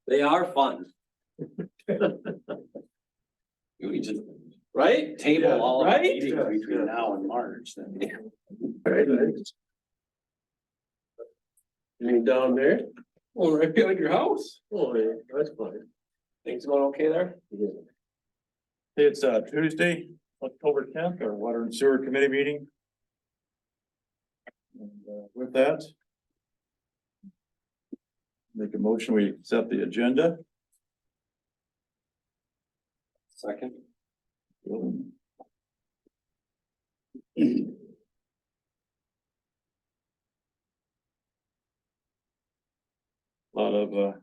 They are fun. We just Right? table Yeah, all of right? our meetings Yeah, between yeah. now and March, then. You mean down there? Oh, right behind your house? Oh, yeah, that's fine. Things going okay there? It's Tuesday, October 10th, our Water and Sewer Committee meeting. And with that, make a motion, we accept the agenda. Second. A lot of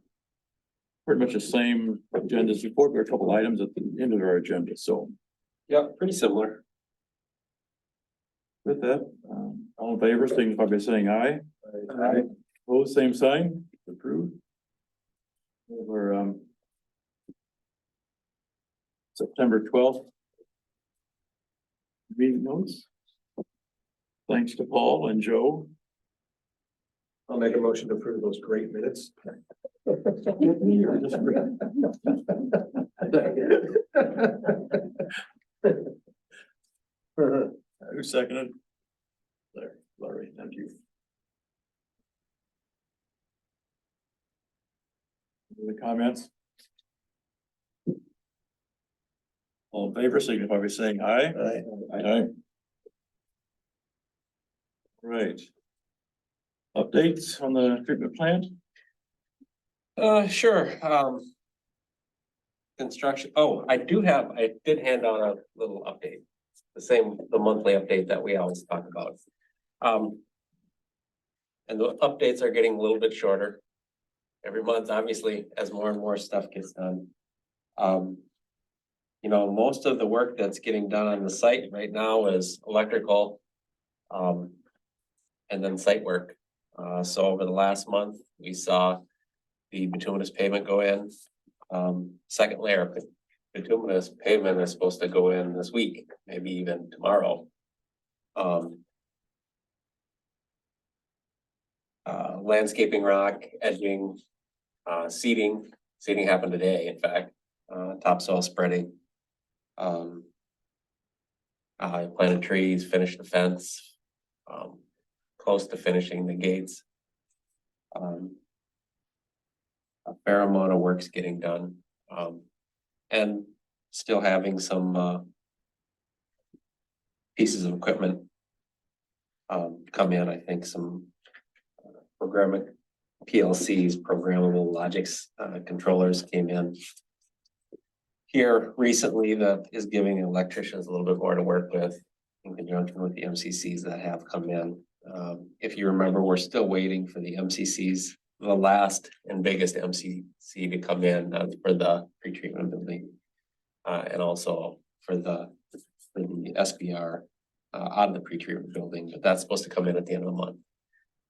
pretty much the same agenda as before, but a couple items at the end of our agenda, so Yeah, pretty similar. with that, all in favor, signify by saying aye. Aye. Opposed, same sign, approved. Over September 12th. Meeting notes. Thanks to Paul and Joe. I'll make a motion to approve those great minutes. Who seconded? There, Larry, thank you. Any comments? All in favor, signify by saying aye. Aye. Right. Updates on the treatment plant? Sure, construction, I did hand out a little update. The monthly update that we always talk about. And the updates are getting a little bit shorter. Every month, obviously, as more and more stuff gets done. You know, most of the work that's getting done on the site right now is electrical. And then site work. So over the last month, we saw the bituminous pavement go in. Second layer of bituminous pavement is supposed to go in this week, maybe even tomorrow. Landscaping rock, edging, seeding happened today, in fact, topsoil spreading. I planted trees, finished the fence, close to finishing the gates. A fair amount of work's getting done, and still having some pieces of equipment come in. I think some programming PLCs, programmable logics controllers came in here recently that is giving electricians a little bit more to work with in conjunction with the MCCs that have come in. If you remember, we're still waiting for the MCCs, the last and biggest MCC to come in for the pretreatment building. And also for the SBR out of the pretreatment building, but that's supposed to come in at the end of the month.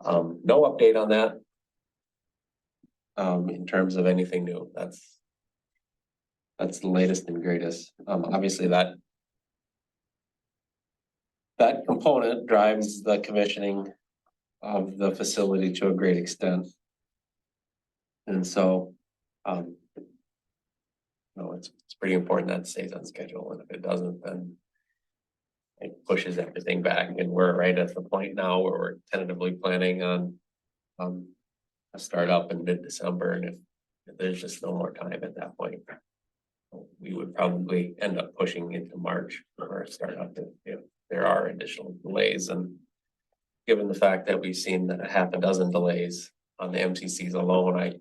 No update on that. In terms of anything new, that's the latest and greatest. Obviously that component drives the commissioning of the facility to a great extent. And so, it's pretty important that it stays on schedule, and if it doesn't, then it pushes everything back, and we're right at the point now where we're tentatively planning on a startup in mid-December, and if there's just no more time at that point, we would probably end up pushing into March for a startup if there are additional delays. And given the fact that we've seen that a half a dozen delays on the MCCs alone, I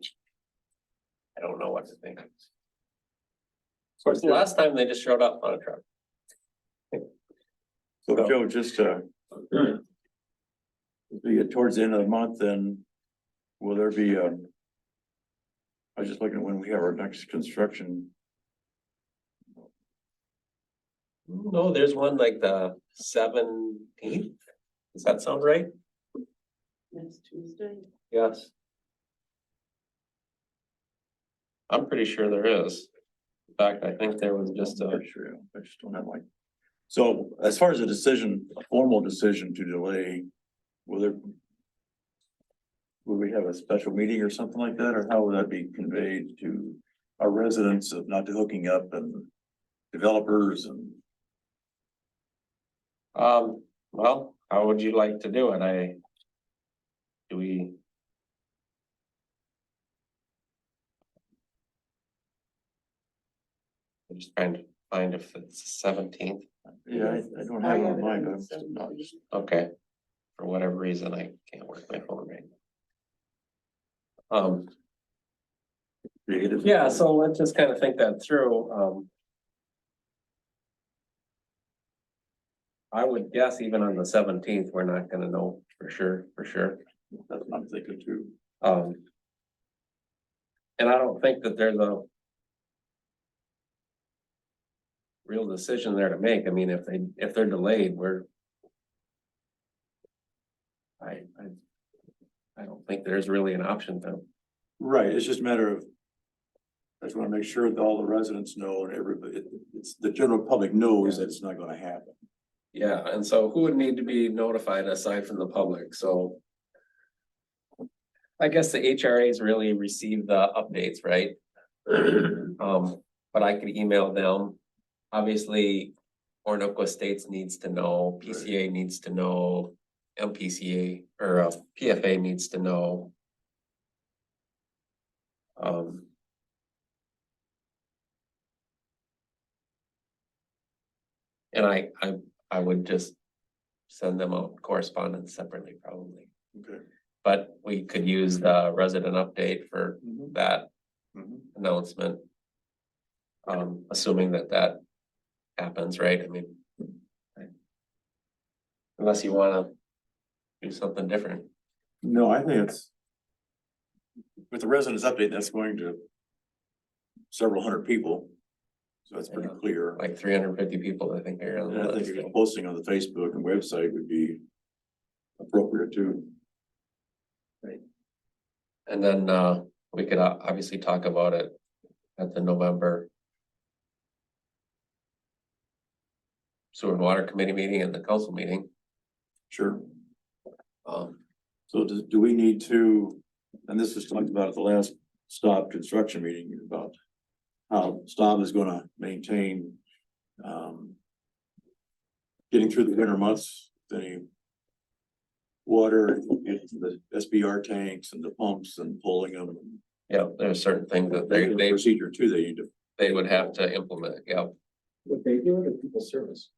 don't know what to think. Of course, the last time they just showed up on a truck. So Joe, just as we get towards the end of the month, then will there be I was just looking at when we have our next construction. No, there's one like the 17th. Does that sound right? Next Tuesday. Yes. I'm pretty sure there is. In fact, I think there was just a. Sure, I just don't have like. So as far as a formal decision to delay, will there? Would we have a special meeting or something like that, or how would that be conveyed to our residents of not hooking up and developers and? Well, how would you like to do it? Do we? I'm just trying to find if it's 17th. Yeah, I don't have it on mine, but I'm just not. Okay. For whatever reason, I can't work my phone right now. Creative. Yeah, so let's just kind of think that through. I would guess even on the 17th, we're not gonna know for sure. That's what I'm thinking too. And I don't think that there's a real decision there to make. I mean, if they're delayed, I don't think there's really an option to. Right, it's just a matter of. I just wanna make sure that all the residents know and everybody, it's the general public knows that it's not gonna happen. Yeah, and so who would need to be notified aside from the public? So. I guess the HRAs really receive the updates, right? But I could email them. Obviously, Orinoco Estates needs to know, PCA needs to know, MPCA or PFA needs to know. And I would just send them out correspondence separately probably, Okay. but we could use the resident update for that announcement. Assuming that happens, right? I mean. Unless you wanna do something different. No, I think it's. With the residents update, that's going to. Several hundred people. So that's pretty Yeah. clear. Like 350 people, I think are on And I the think list. if posting on the Facebook and website would be. Appropriate too. And then we could obviously talk about it at the November. Sewer and Water Committee meeting and the council meeting. Sure. Um, So do we need to, and this was talked about at the last stop construction meeting about. How Staub is gonna maintain. Getting through the winter months, any. Water, the SBR tanks and the pumps and pulling them. yeah, there's certain things that There's a they procedure too, they need to. they would have to implement, yeah. What they do to people service.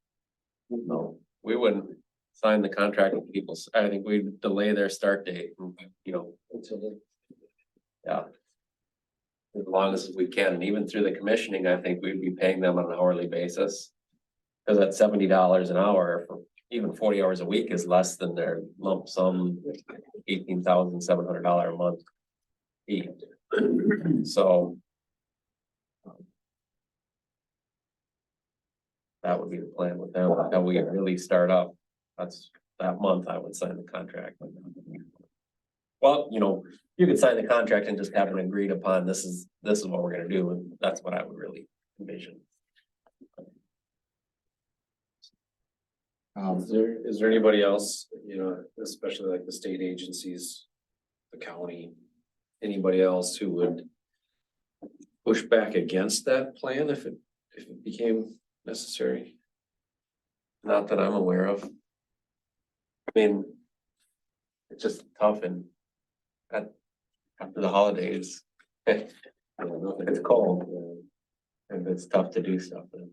No, we wouldn't sign the contract with people. I think we'd delay their start date, Until they. yeah. As long as we can, and even through the commissioning, I think we'd be paying them on an hourly basis. Cause at $70 an hour, for even 40 hours a week is less than their lump sum $18,700 a month fee. So. That would be the plan with them, how we really start up. That's that month I would sign the contract. Well, you could sign the contract and just have it agreed upon, this is what we're gonna do, and that's what I would really envision. Is there anybody else, especially like the state agencies, the county, anybody else who would push back against that plan if it became necessary? Not that I'm aware of. I mean. It's just tough and. After the holidays. It's cold. And it's tough to do stuff then.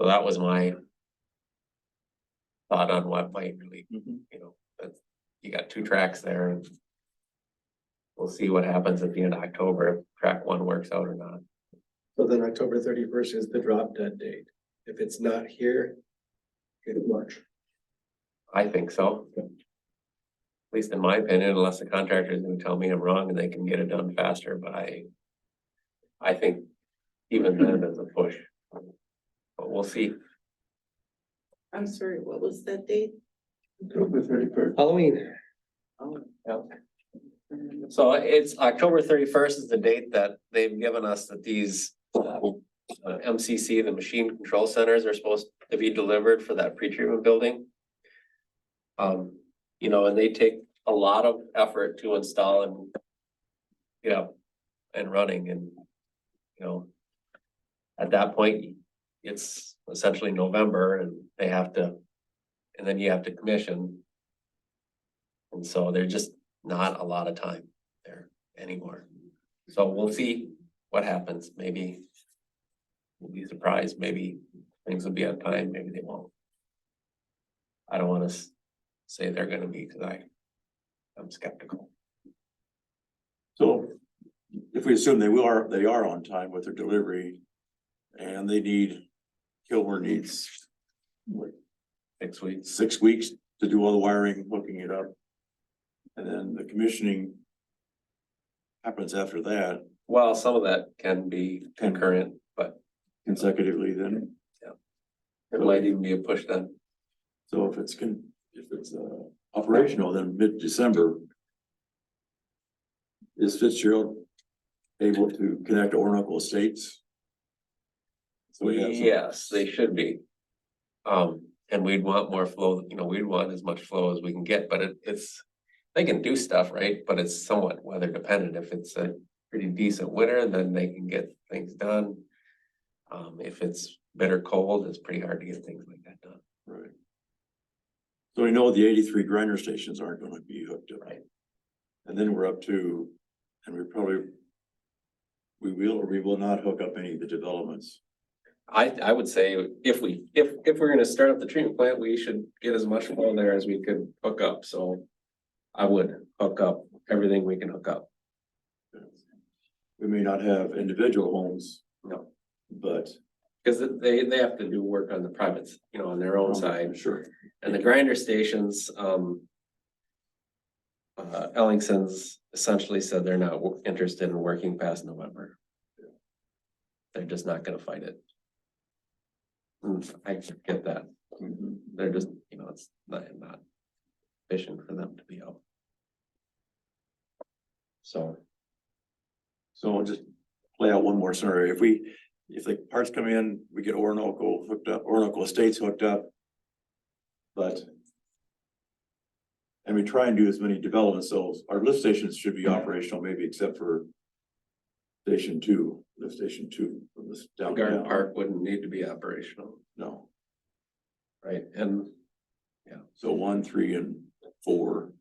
So that was my. Thought on what might really, that's, you got 2 tracks there and. We'll see what happens at the end of October, if track 1 works out or not. So then October 31st is the drop dead date. If it's not here. It's March. I think so. At least in my opinion, unless the contractor is gonna tell me I'm wrong and they can get it done faster, but I think even then it's a push. But we'll see. I'm sorry, what was that date? October 31st. Halloween. So it's October 31st is the date that they've given us that these MCC, the machine control centers are supposed to be delivered for that pretreatment building. You know, and they take a lot of effort to install and. Yeah, and running and, you know. At that point, it's essentially November and they have to, and then you have to commission. And so there's just not a lot of time there anymore. So we'll see what happens, maybe. We'll be surprised, maybe things will be on time, maybe they won't. I don't wanna say they're gonna be, cause I'm skeptical. So if we assume they are on time with their delivery and they need, Kilmer needs what, 6 weeks. 6 weeks to do all the wiring, hooking it up. And then the commissioning happens after that Well, some of that can be concurrent, but consecutively then. it might even be a push then. So if it's operational, then mid-December. Is Fitzgerald able to connect to Orinoco Estates? So we have some- Yes, they should be. And we'd want more flow, you know, we'd want as much flow as we can get, but it's, they can do stuff, right? But it's somewhat weather dependent. If it's a pretty decent winter, then they can get things done. If it's bitter cold, it's pretty hard to get things like that done. Right. So we know the 83 grinder stations aren't gonna be hooked up. Right. And then we're up to, and we will or we will not hook up any of the developments. I would say if we're gonna start up the treatment plant, we should get as much flow there as we could hook up, so. I would hook up everything we can hook up. We may not have individual homes, No. but. Cause they have to do work on the privates, you know, on their own side. Sure. And the grinder stations, Ellingson's essentially said they're not interested in working past November. They're just not gonna fight it. I get that. They're just, you know, it's not efficient for them to be out. So, So I'll just play out one more scenario. If the parts come in, we get Orinoco hooked up, Orinoco Estates hooked up. But. And we try and do as many developments, so our lift stations should be operational, maybe except for. Station 2, lift station 2 from this Garden downtown. Park wouldn't need to be operational, No, right? And so 1, 3, and 4.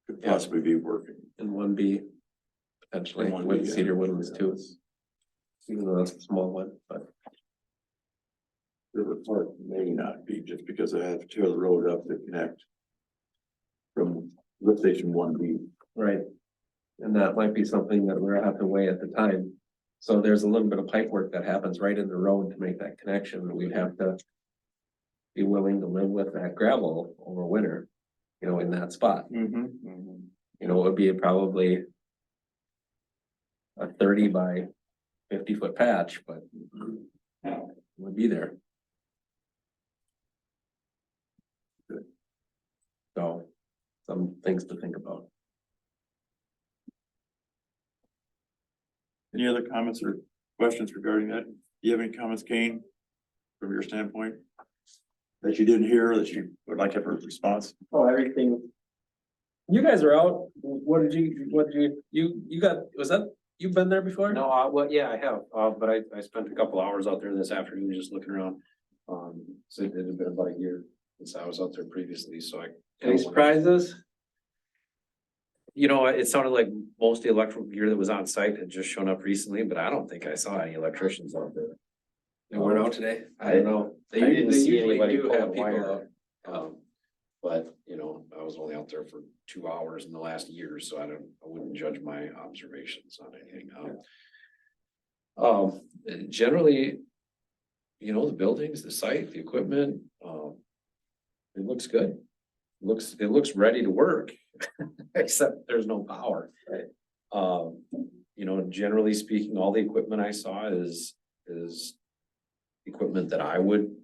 Could Yeah. possibly be working. and 1B potentially And 1B, with yeah. Cedar Woodlands too, even though that's a small one, but. River Park may not be, just because I have to tear the road up to connect. From lift station 1B. Right. And that might be something that we're gonna have to weigh at the time. So there's a little bit of pipe work that happens right in the road to make that connection, and we'd have to. Be willing to live with that gravel over winter, you know, in that spot, you know, it would be probably. A 30 by 50 foot patch, but. Would be there. Good. So, some things to think about. Any other comments or questions regarding that? Do you have any comments, Kane? From your standpoint? That you didn't hear, that you would like to have a response? Oh, everything. You guys are out. What did you got, was that, you've been there before? No, well, yeah, I have, but I spent a couple hours out there this afternoon just looking around. So it had been about a year since I was out there previously, so I. Any surprises? You know, it sounded like most of the electrical gear that was on site had just shown up recently, but I don't think I saw any electricians out there. They weren't out today? I don't know. I didn't see usually anybody do pulling have a people wire. out. But, you know, I was only out there for 2 hours in the last year, so I wouldn't judge my observations on anything. Generally, you know, the buildings, the site, the equipment, it looks good. It looks ready to work, except there's no power. Right. You know, generally speaking, all the equipment I saw is equipment that I would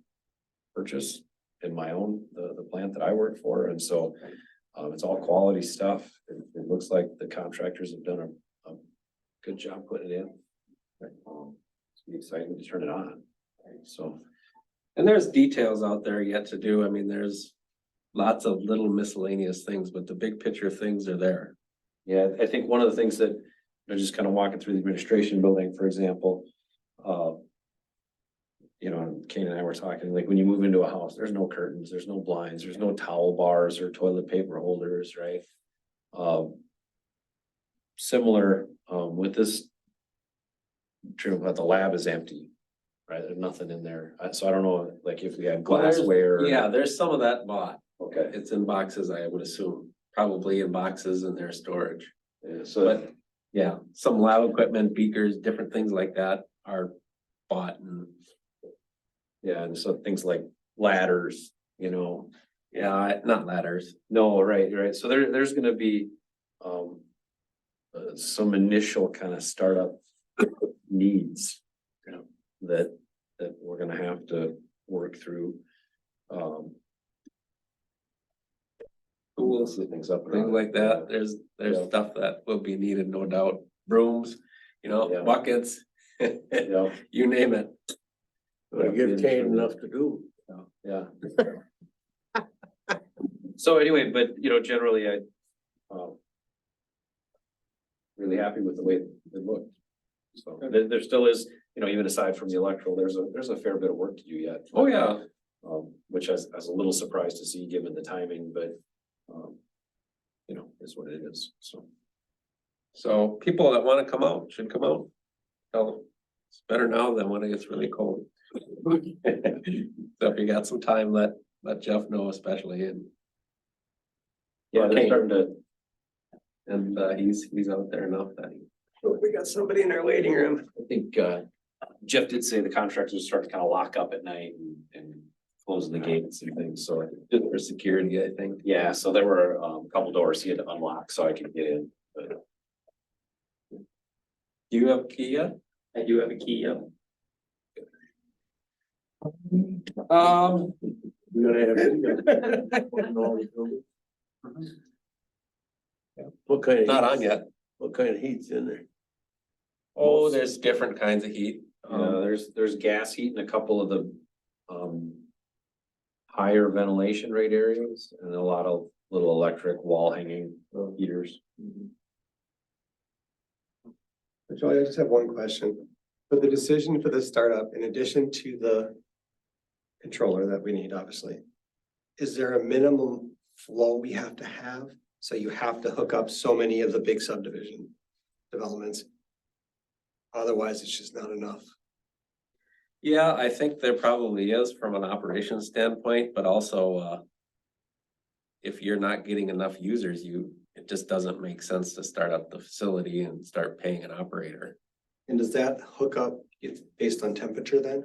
purchase in my own, the plant that I work for, and so it's all quality stuff. It looks like the contractors have done a good job putting it in. It's gonna be exciting to turn it on, so. And there's details out there yet to do. I mean, there's lots of little miscellaneous things, but the big picture things are there. Yeah, I think one of the things that, they're just kind of walking through the administration building, for example. You know, and Kane and I were talking, like, when you move into a house, there's no curtains, there's no blinds, there's no towel bars or toilet paper holders, right? Similar, with this. True, but the lab is empty, right? There's nothing in there. So I don't know, like, if we had Well, there's- glassware. Yeah, there's some of that bought. Okay, It's in boxes, I would assume, probably in boxes in their storage. yeah, so, But yeah, some lab equipment, beakers, different things like that are bought and, yeah, and so things like ladders, you know. yeah, not ladders. No, right. So there's gonna be, some initial kind of startup needs. You know, that we're gonna have to work through. Tools, Things up. things like that. There's Yeah. stuff that will be needed, no doubt. Brooms, Yeah. buckets, Yeah, you name it. But give Kane enough to do. yeah. So anyway, but you know, generally I, really happy with the way it looked. So there still is, you know, even aside from the electoral, there's a fair bit of work to do yet. Oh, yeah. Which I was a little surprised to see given the timing, but, you know, is what it is, so. So people that wanna come out should come out. Tell them, it's better now than when it gets really cold. So if you got some time, let Jeff know especially, Yeah, they're Okay. starting to, and he's out there enough that he. We got somebody in our waiting room. I think, Jeff did say the contractors start to kind of lock up at night and close the gates and things, so. Just for security, I think. Yeah, so there were, a couple doors he had to unlock so I could get in, but. Do you have a key yet? I do have a key yet. You're gonna have. What kind of? Not on yet. What kind of heat's in there? Oh, there's different kinds of heat. There's gas heat in a couple of the, higher ventilation rate areas and a lot of little electric wall hanging heaters. Joey, I just have one question. For the decision for the startup, in addition to the controller that we need, obviously, is there a minimum flow we have to have? So you have to hook up so many of the big subdivision developments. Otherwise, it's just not enough. Yeah, I think there probably is from an operations standpoint, but also, if you're not getting enough users, it just doesn't make sense to start up the facility and start paying an operator. And does that hook up based on temperature then?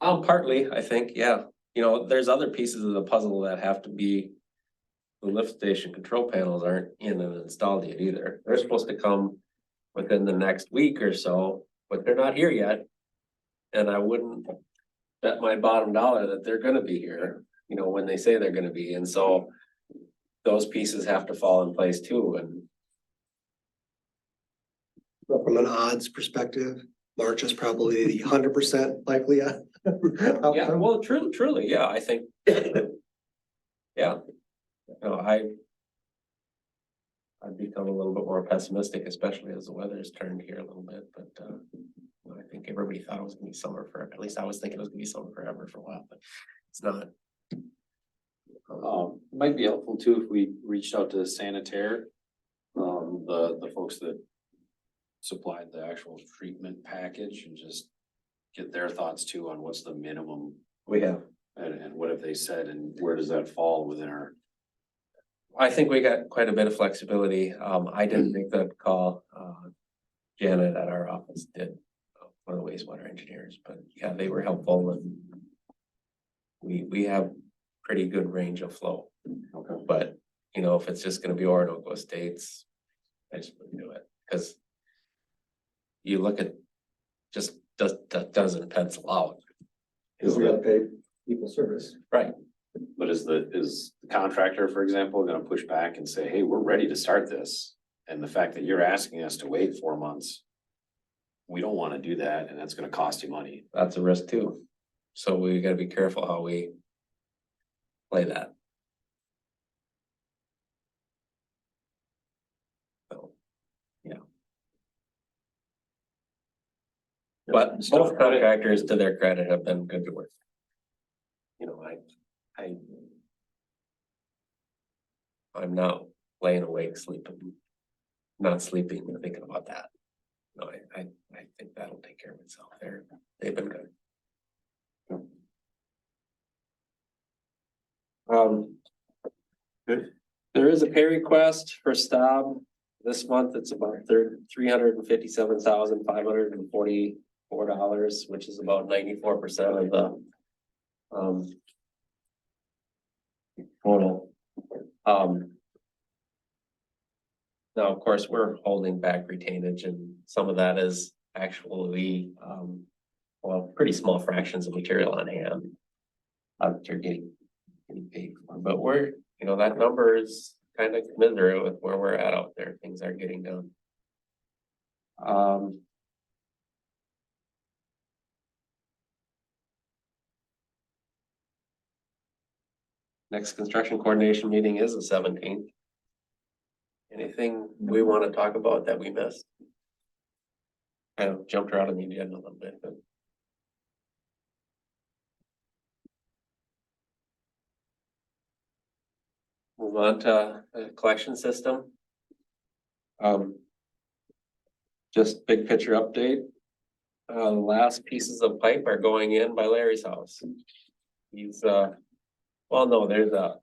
Partly, I think, yeah. There's other pieces of the puzzle that have to be. The lift station control panels aren't in and installed yet either. They're supposed to come within the next week or so, but they're not here yet. And I wouldn't bet my bottom dollar that they're gonna be here, when they say they're gonna be, and so. Those pieces have to fall in place too, and But from an odds perspective, March is probably the 100% likely. yeah, outcome. well, truly, yeah, I think. Yeah. I'd become a little bit more pessimistic, especially as the weather's turned here a little bit, but I think everybody thought it was gonna be summer at least I was thinking it was gonna be summer forever for a while, but it's not. Might be helpful too if we reached out to Sanitaire, the folks that supplied the actual treatment package and just get their thoughts too on what's the minimum We have. and what have they said and where does that fall within our. I think we got quite a bit of flexibility. I didn't make that call. Janet at our office did, one of the wastewater engineers, but yeah, they were helpful and we have pretty good range of flow. Okay. But, if it's just gonna be Orinoco Estates, I just wouldn't do it, cause you look at just doesn't pencil out. Because we gotta pay people service. Right, But is the contractor, for example, gonna push back and say, hey, we're ready to start this? And the fact that you're asking us to wait 4 months. We don't wanna do that and that's gonna cost you money. that's a risk too. So we gotta be careful how we play that. So, yeah. But both contractors, to their credit, have been good to work. You know, I'm not laying awake sleeping, not sleeping, and thinking about that. No, I think that'll take care of itself there. They've been good. Good. There is a pay request for Staub. This month, it's about $357,544, which is about 94% of the total. Now, of course, we're holding back retainage, and some of that is actually well, pretty small fractions of material on hand. You're getting paid for, but we're, you know, that number is kind of commensurate with where we're at out there. Things are getting done. Next construction coordination meeting is the 17th. Anything we want to talk about that we missed? Kind of jumped around on the agenda a little bit, but. Move on to the collection system. Just big picture update. The last pieces of pipe are going in by Larry's house. He's well, no, there's a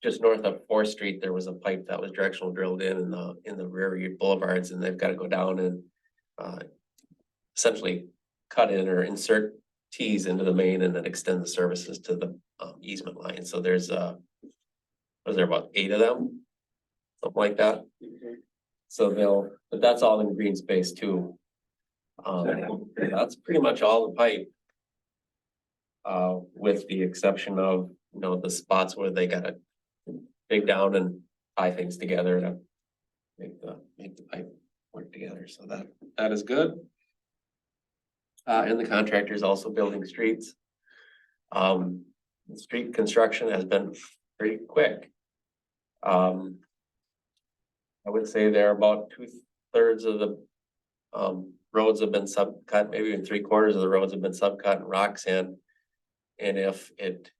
just north of 4th Street, there was a pipe that was directional drilled in the rear boulevards, and they've got to go down and essentially cut in or insert T's into the main and then extend the services to the easement line. So there's was there about 8 of them? Something like that. So but that's all in green space too. That's pretty much all the pipe. With the exception of, you know, the spots where they gotta dig down and tie things together to make the pipe work together. So that is good. And the contractor is also building streets. Street construction has been pretty quick. I would say there are about 2/3 of the roads have been subcut, maybe even 3/4 of the roads have been subcut and rocks in. And if it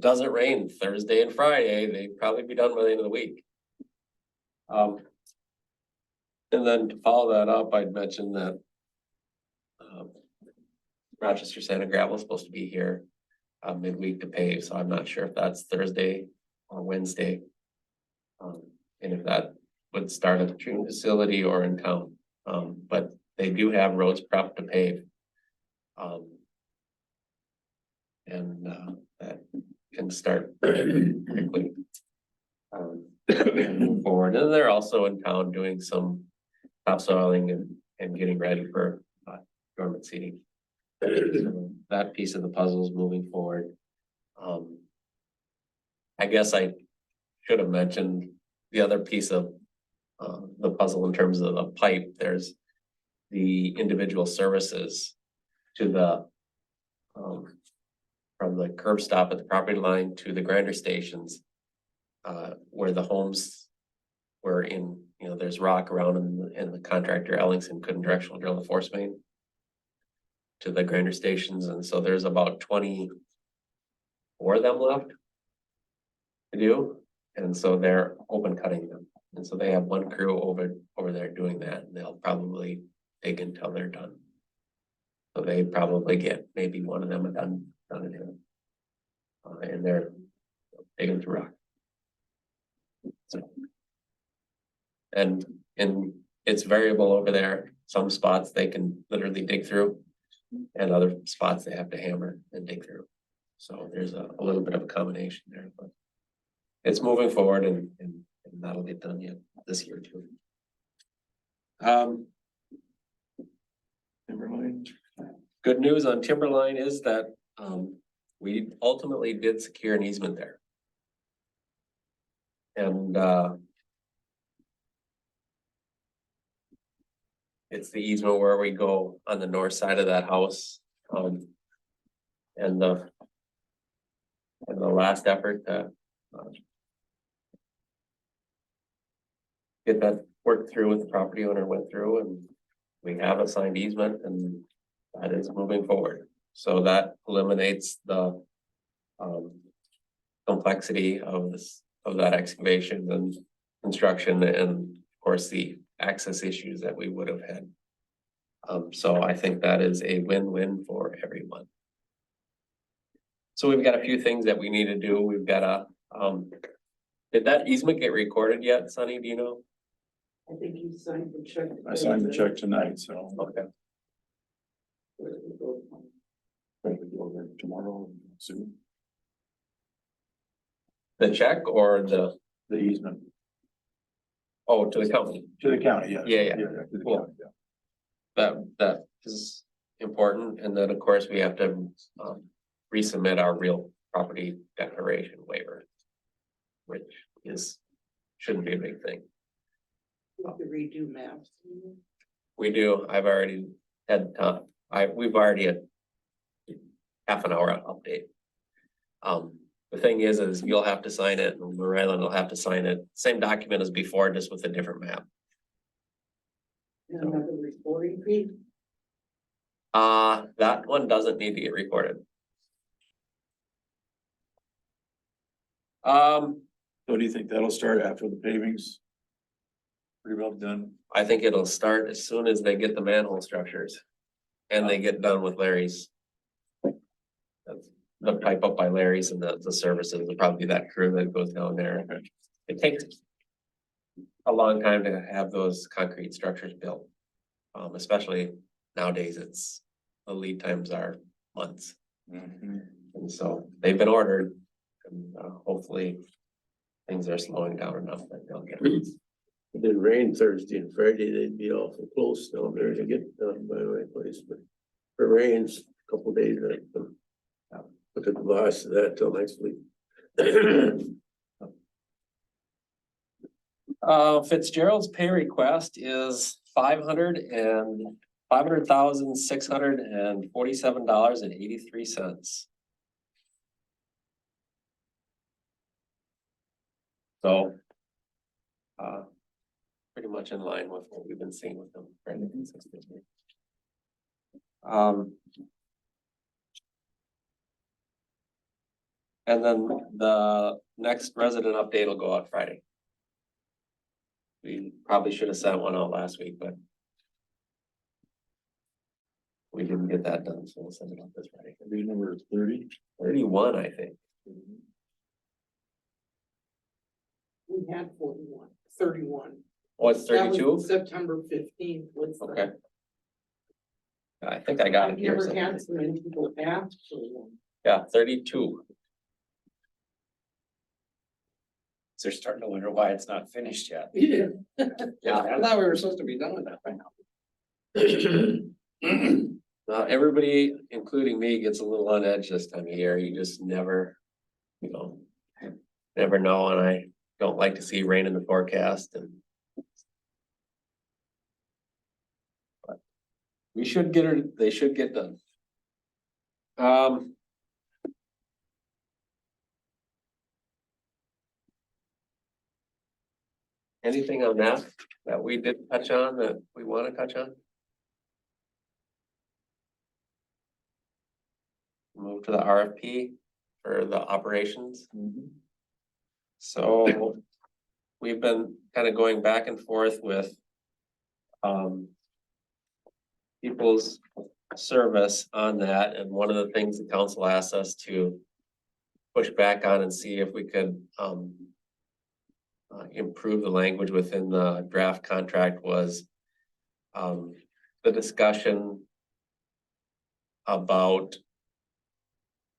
doesn't rain Thursday and Friday, they'd probably be done by the end of the week. And then to follow that up, I'd mention that Rochester Sand and Gravel is supposed to be here midweek to pave, so I'm not sure if that's Thursday or Wednesday. And if that would start at the treatment facility or in town. But they do have roads prepped to pave. And that can start quickly. And move forward. And they're also in town doing some topsoiling and getting ready for dormant seeding. So that piece of the puzzle is moving forward. I guess I should have mentioned the other piece of the puzzle in terms of the pipe. There's the individual services to the from the curb stop at the property line to the grinder stations, where the homes were in, you know, there's rock around and the contractor Ellingson couldn't directional drill the force main to the grinder stations, and so there's about 24 of them left to do, and so they're open cutting them, and so they have one crew over there doing that, and they'll probably dig until they're done. So they probably get maybe one of them done in here, and they're digging through rock. So, and it's variable over there. Some spots they can literally dig through, and other spots they have to hammer and dig through. So there's a little bit of a combination there, but it's moving forward and that'll get done yet this year too. Timberline. Good news on Timberline is that we ultimately did secure an easement there. And it's the easement where we go on the north side of that house. And the last effort to get that worked through with the property owner went through, and we have a signed easement, and that is moving forward. So that eliminates the complexity of this, of that excavation and construction, and of course, the access issues that we would have had. So I think that is a win-win for everyone. So we've got a few things that we need to do. We've got did that easement get recorded yet, Sonny? Do you know? I think you signed the check. I signed the check tonight, so. Okay. Maybe go over tomorrow, soon, The check or the, the easement oh, to the company? to the county, yes. Yeah, yeah. to the Cool. county, yeah. That is important, and then, of course, we have to resubmit our real property declaration waiver. Which shouldn't be a big thing. We have to redo maps. We do, I've already had, we've already had half an hour update. The thing is you'll have to sign it, and Maryland will have to sign it, same document as before, just with a different map. And another recording fee. That one doesn't need to get recorded. So do you think that'll start after the paving's pretty well done? I think it'll start as soon as they get the manhole structures. And they get done with Larry's. That's the pipe up by Larry's, and the services will probably be that crew that goes down there. Okay. It takes a long time to have those concrete structures built. Especially nowadays, the lead times are months. Mhm. And so they've been ordered, and hopefully things are slowing down enough that they'll get it. It did rain Thursday and Friday, they'd be awful close down there to get done by my place, but if it rains a couple days, I can look at the last of that till next week. Fitzgerald's pay request is $500,647.83. So, pretty much in line with what we've been seeing with them. Fairly consistently. And then the next resident update will go out Friday. We probably should have sent one out last week, but we didn't get that done, so we'll send it out this Friday. Be number 30. 31, I think. We had 31. Oh, it's That was 32? September 15th was the. Okay. I think I got I've it here. never somewhere. had so many people ask for one. Yeah, 32. So they're starting to wonder why it's not finished yet. Yeah. Yeah. I thought we were supposed to be done with that by now. Everybody, including me, gets a little on edge this time of year. You just never, never know, and I don't like to see rain in the forecast, and but we should get it, they should get done. Anything on that we did touch on that we want to touch on? Move to the RFP for the operations. So we've been kind of going back and forth with people's service on that, and one of the things the council asked us to push back on and see if we could improve the language within the draft contract was the discussion about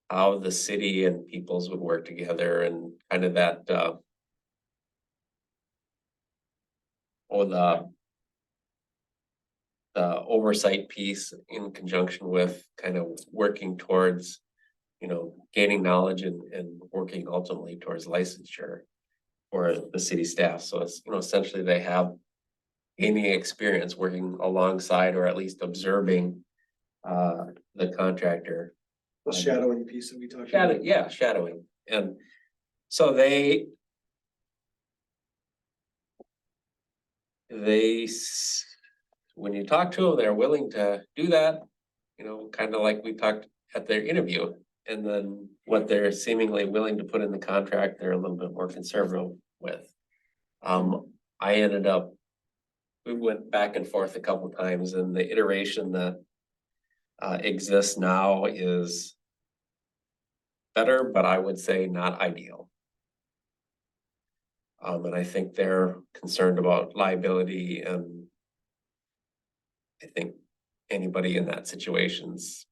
how the city and peoples would work together, and kind of that the oversight piece in conjunction with kind of working towards, gaining knowledge and working ultimately towards licensure for the city staff. So it's, essentially they have gaining experience working alongside, or at least observing the contractor The shadowing piece that we talked Shadow, about. yeah, shadowing, and so they. When you talk to them, they're willing to do that, you know, kind of like we talked at their interview. And then what they're seemingly willing to put in the contract, they're a little bit more conservative with. I ended up, we went back and forth a couple times, and the iteration that exists now is better, but I would say not ideal. And I think they're concerned about liability, and I think anybody in that situation's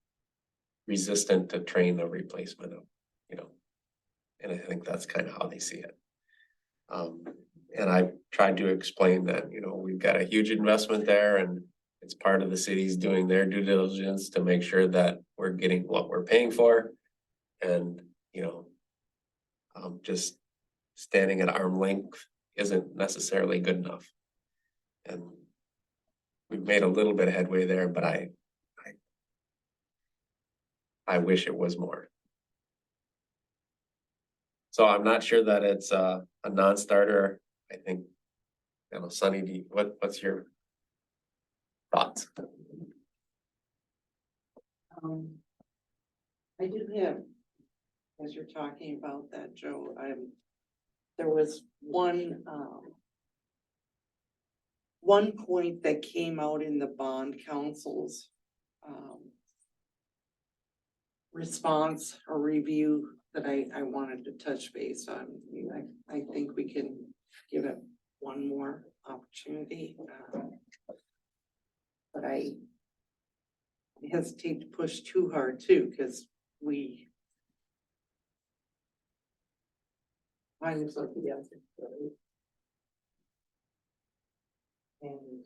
resistant to train a replacement of, you know. And I think that's kind of how they see it. And I tried to explain that, you know, we've got a huge investment there, and it's part of the city's doing their due diligence to make sure that we're getting what we're paying for. And, you know, just standing at arm's length isn't necessarily good enough. And we've made a little bit of headway there, but I wish it was more. So I'm not sure that it's a non-starter. I think, you know, Sunny, what's your thoughts? I do have, as you're talking about that, Joe, there was one point that came out in the bond council's response or review that I wanted to touch base on. I think we can give it one more opportunity. But I hesitate to push too hard too, because I was looking at it. And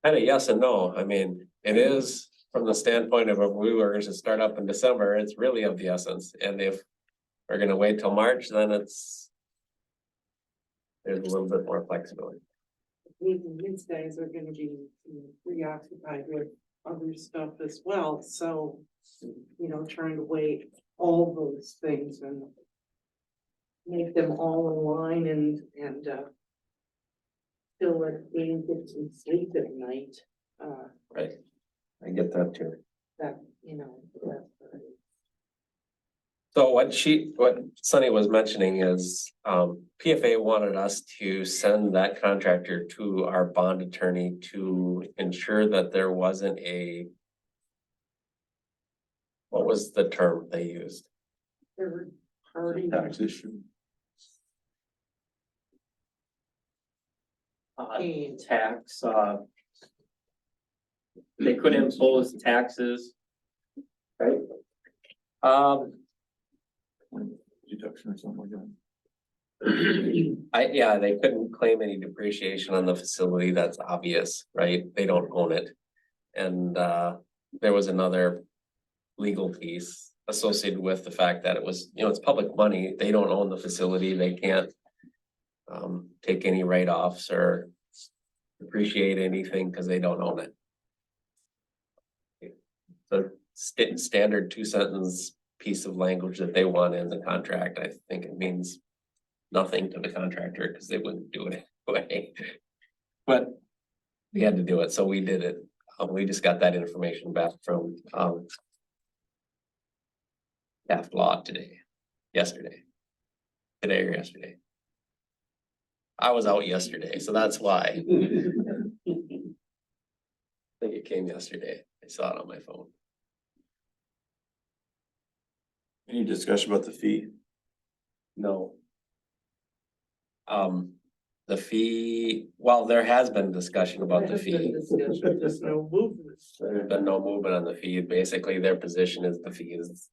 Kind of yes and no. I mean, it is from the standpoint of if we were to start up in December, it's really of the essence. And if we're gonna wait till March, then there's a little bit more flexibility. these guys are gonna be preoccupied with other stuff as well, so, you know, trying to weigh all those things and make them all in line and feel like they can get some sleep at night, Right. I get that too. that, you know, that's. So what Sunny was mentioning is, PFA wanted us to send that contractor to our bond attorney to ensure that there wasn't what was the term they used? Third party. Tax issue. Tax, they could impose taxes. Right? Deduction or something like that. Yeah, they couldn't claim any depreciation on the facility. That's obvious, right? They don't own it. And, there was another legal piece associated with the fact that it was, you know, it's public money. They don't own the facility. They can't take any write-offs or depreciate anything because they don't own it. The standard 2-sentence piece of language that they want in the contract, I think it means nothing to the contractor because they wouldn't do it anyway. But we had to do it, so we did it. We just got that information back from Taft Law today, today or yesterday. I was out yesterday, so that's why. I think it came yesterday. I saw it on my phone. Any discussion about the fee? No. The fee, well, there has been discussion about the fee. There's no movement. There's been no movement on the fee. Basically, their position is the fee is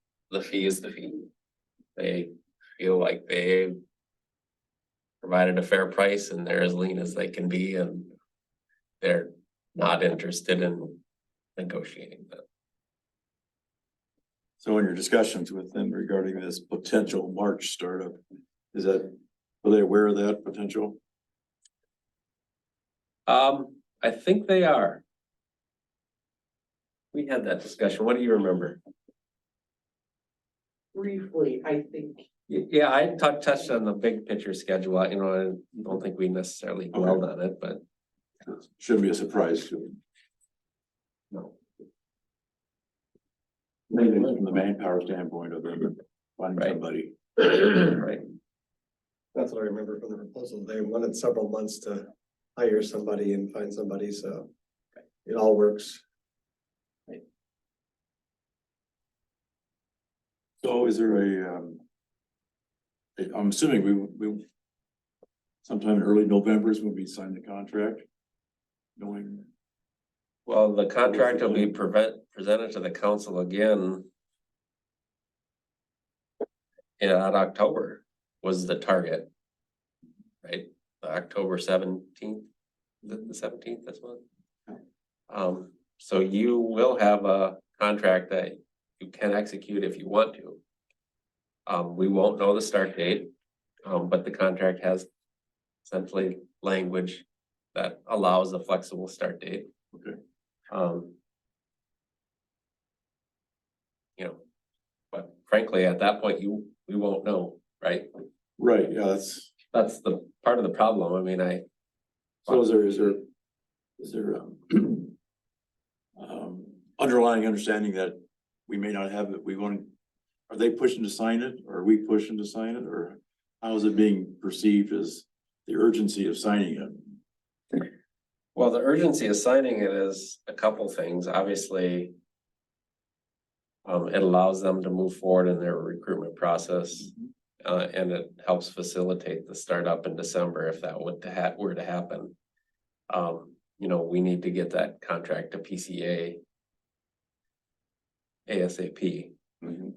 the fee. They feel like they provided a fair price and they're as lean as they can be, and they're not interested in negotiating that. So in your discussions with them regarding this potential March startup, are they aware of that potential? I think they are. We had that discussion. What do you remember? Briefly, I think. Yeah, I touched on the big picture schedule. I don't think we necessarily dwelled on it, but Shouldn't be a surprise to them. no. Maybe from the manpower standpoint of them finding Right. somebody. Right. That's what I remember from the proposal. They wanted several months to hire somebody and find somebody, so it all works. So is there I'm assuming we sometime in early November is when we sign the contract. Knowing, Well, the contract will be presented to the council again. In October was the target. Right, October 17th, the 17th, this month. So you will have a contract that you can execute if you want to. We won't know the start date, but the contract has essentially language that allows a flexible start date. Okay. You know, but frankly, at that point, we won't know, right? right, yeah, That's the part of the problem. I mean, so is there underlying understanding that we may not have it, are they pushing to sign it, or are we pushing to sign it, or how is it being perceived as the urgency of signing it? well, the urgency of signing it is a couple things, obviously. It allows them to move forward in their recruitment process. And it helps facilitate the startup in December if that were to happen. We need to get that contract to PCA ASAP.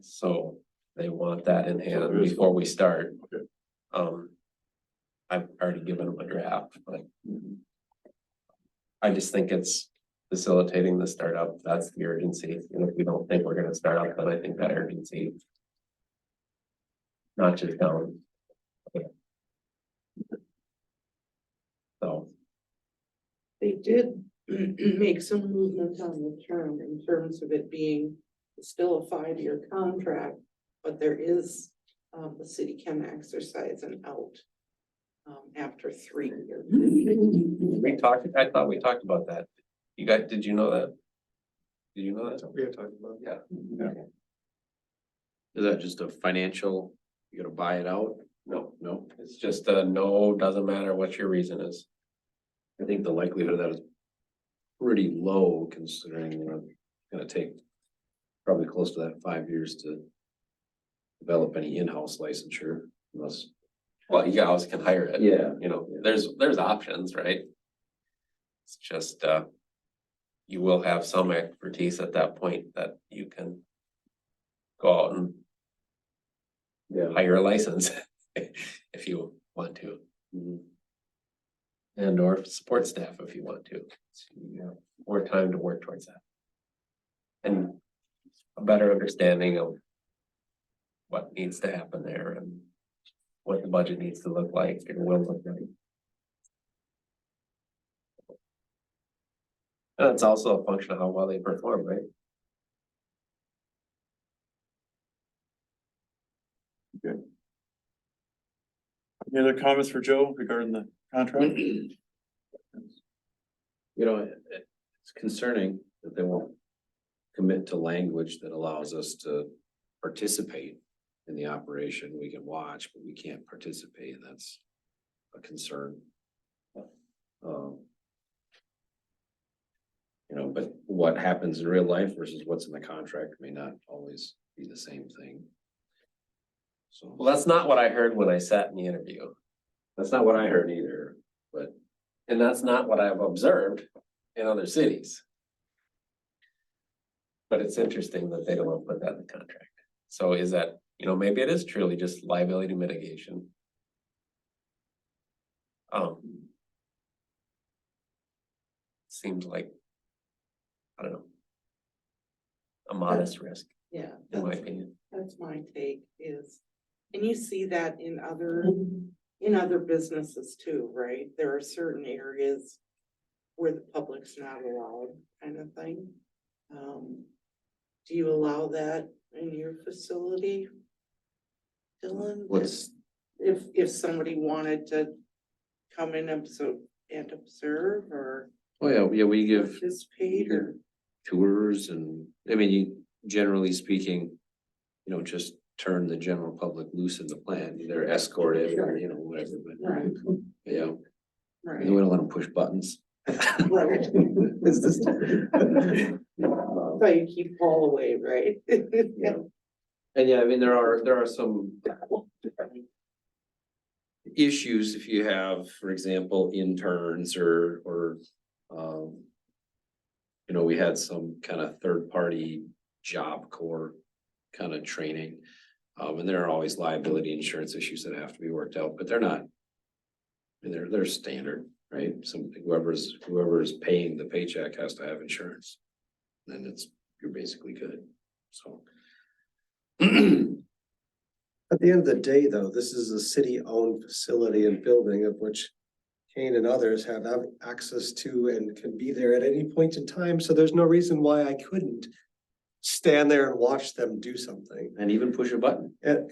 So they want that in hand there is- before we start. Okay. I've already given them a draft, but I just think it's facilitating the startup. That's the urgency. And if we don't think we're gonna start up, then I think that urgency not just down. So, They did make some movement on the term in terms of it being still a 5-year contract, but there is, the city can exercise an out after 3 years. I thought we talked about that. You guys, did you know that? Did you know that? We have talked about. Yeah. Is that just a financial, you gotta buy it out? No, it's just a no, doesn't matter what your reason is. I think the likelihood of that is pretty low considering it's gonna take probably close to that 5 years to develop any in-house licensure unless. Well, you always can hire it. Yeah. There's options, right? It's just, you will have some expertise at that point that you can go out and Yeah. hire a license if you want to. And or support staff if you want to. So you have more time to work towards that. And a better understanding of what needs to happen there and what the budget needs to look like and will look like. And it's also a function of how well they perform, right? Any other comments for Joe regarding the contract? It's concerning that they won't commit to language that allows us to participate in the operation. We can watch, but we can't participate, and that's a concern. But what happens in real life versus what's in the contract may not always be the same thing. So, Well, that's not what I heard when I sat in the interview. that's not what I heard either, but And that's not what I've observed in other cities. But it's interesting that they don't put that in the contract. So is that, maybe it is truly just liability mitigation. Seems like, I don't know. A modest risk, Yeah, in my that's, opinion. that's my take is, and you see that in other businesses too, right? There are certain areas where the public's not allowed kind of thing. Do you allow that in your facility? Dylan? What's, If somebody wanted to come in and observe or oh yeah, we give participate or? tours and, I mean, you, generally speaking, you know, just turn the general public loose in the plant, they're escorted or, you know, whatever, but Right, yeah, right. we don't let them push buttons. Right. It's just- So you keep Paul away, right? Yeah. And yeah, I mean, there are some issues if you have, for example, interns or, you know, we had some kind of third-party Job Corps kind of training. And there are always liability insurance issues that have to be worked out, but they're not. I mean, they're standard, right? Whoever's paying the paycheck has to have insurance. Then you're basically good, so. At the end of the day, though, this is a city-owned facility and building of which Kane and others have access to and can be there at any point in time, so there's no reason why I couldn't stand there and watch them do something. And even push a button, And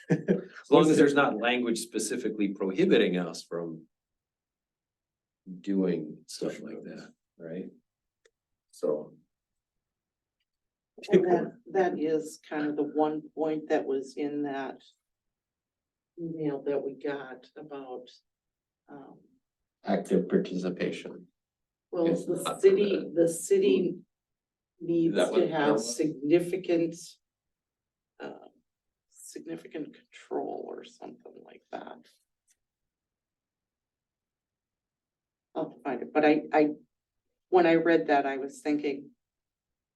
as long as there's not language specifically prohibiting us from doing stuff like that, right? So. And that is kind of the one point that was in that email that we got about, Active participation. well, It's the not city needs that to what have that was? significant control or something like that. I'll find it, but when I read that, I was thinking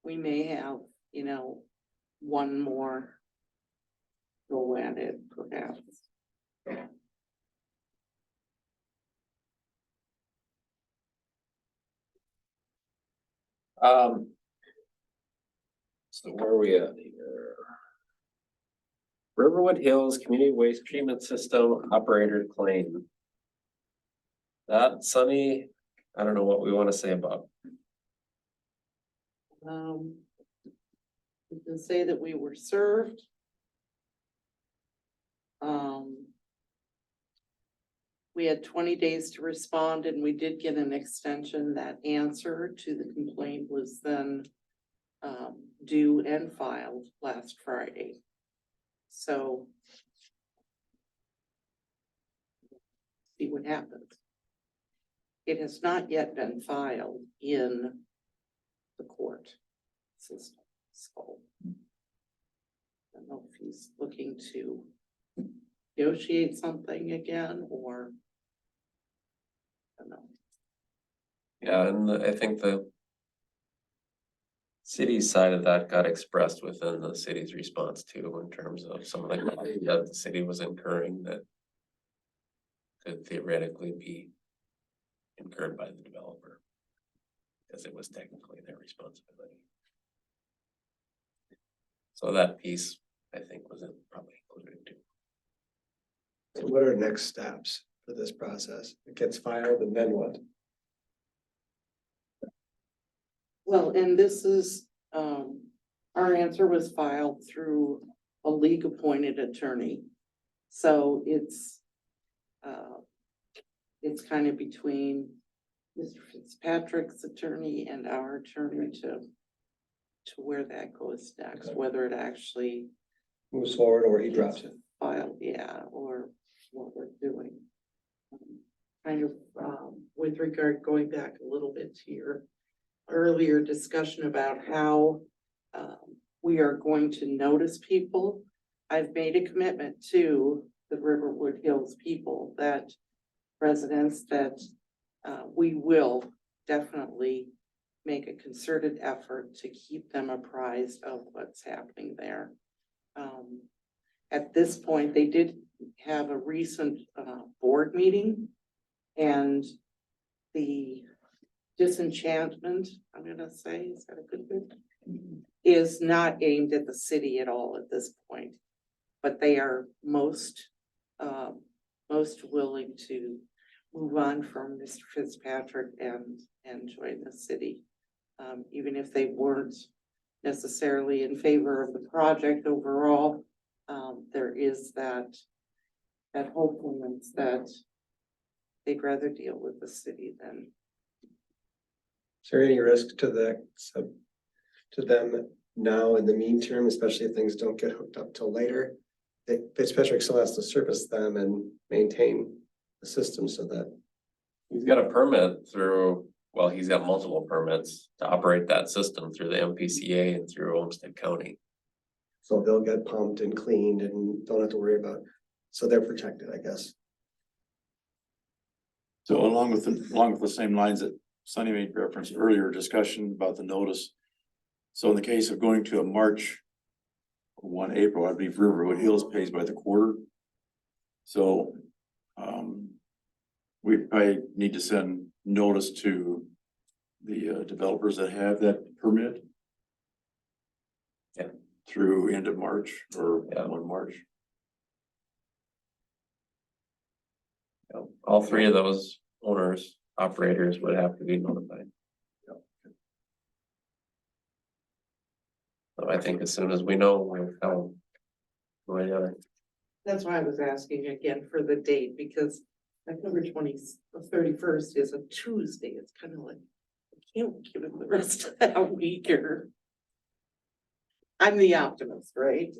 we may have, you know, one more go at it perhaps. So where are we at here? Riverwood Hills Community Waste Treatment System Operator Claim. That Sunny, I don't know what we want to say about. We can say that we were served. We had 20 days to respond and we did get an extension. That answer to the complaint was then due and filed last Friday. So see what happens. It has not yet been filed in the court system, so I don't know if he's looking to negotiate something again or I don't know. Yeah, and I think the city's side of that got expressed within the city's response too, in terms of some of the costs that the city was incurring that could theoretically be incurred by the developer, because it was technically their responsibility. So that piece, I think, was probably included too. so what are next steps for this process? It gets filed and then what? Well, and this is, our answer was filed through a league appointed attorney. So it's kind of between Mr. Fitzpatrick's attorney and our attorney to where that goes next, Okay. whether it actually Moves forward or he drops it? filed, yeah, or what we're doing. Kind of, with regard, going back a little bit to your earlier discussion about how we are going to notice people. I've made a commitment to the Riverwood Hills people that residents that we will definitely make a concerted effort to keep them apprised of what's happening there. At this point, they did have a recent board meeting and the disenchantment, I'm gonna say, is that a good word? Is not aimed at the city at all at this point. But they are most willing to move on from Mr. Fitzpatrick and join the city. even if they weren't necessarily in favor of the project overall. There is that hopefulness that they'd rather deal with the city than. Is there any risk to to them now in the mean term, especially if things don't get hooked up till later? That Fitzpatrick still has to service them and maintain the system so that, He's got a permit through, well, he's got multiple permits to operate that system through the MPCA and through Olmsted County. so they'll get pumped and cleaned and don't have to worry about, so they're protected, I guess. So along with the same lines that Sunny made reference earlier, discussion about the notice. So in the case of going to a March 1 April, I believe Riverwood Hills pays by the quarter. So we probably need to send notice to the developers that have that permit. Yeah. Through end of March or Yeah. 1 March. All three of those owners, operators would have to be notified. So I think as soon as we know, we'll tell them. One way or the other. That's why I was asking again for the date, because October 31st is a Tuesday. It's kind of like, I can't give it the rest of that week or. I'm the optimist, right?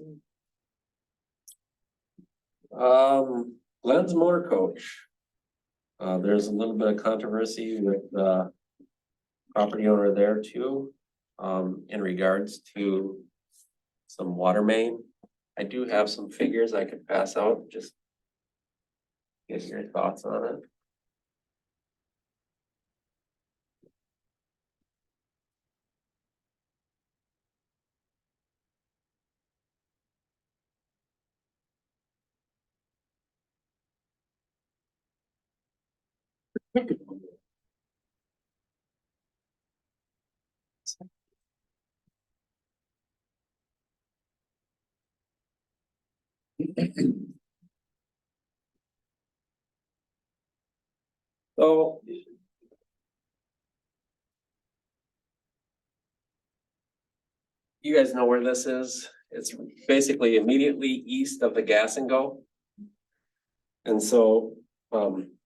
Glenn's motor coach. There's a little bit of controversy with the property owner there too. In regards to some water main. I do have some figures I could pass out, just. Get your thoughts on it. So. You guys know where this is? It's basically immediately east of the Gas and Go. And so,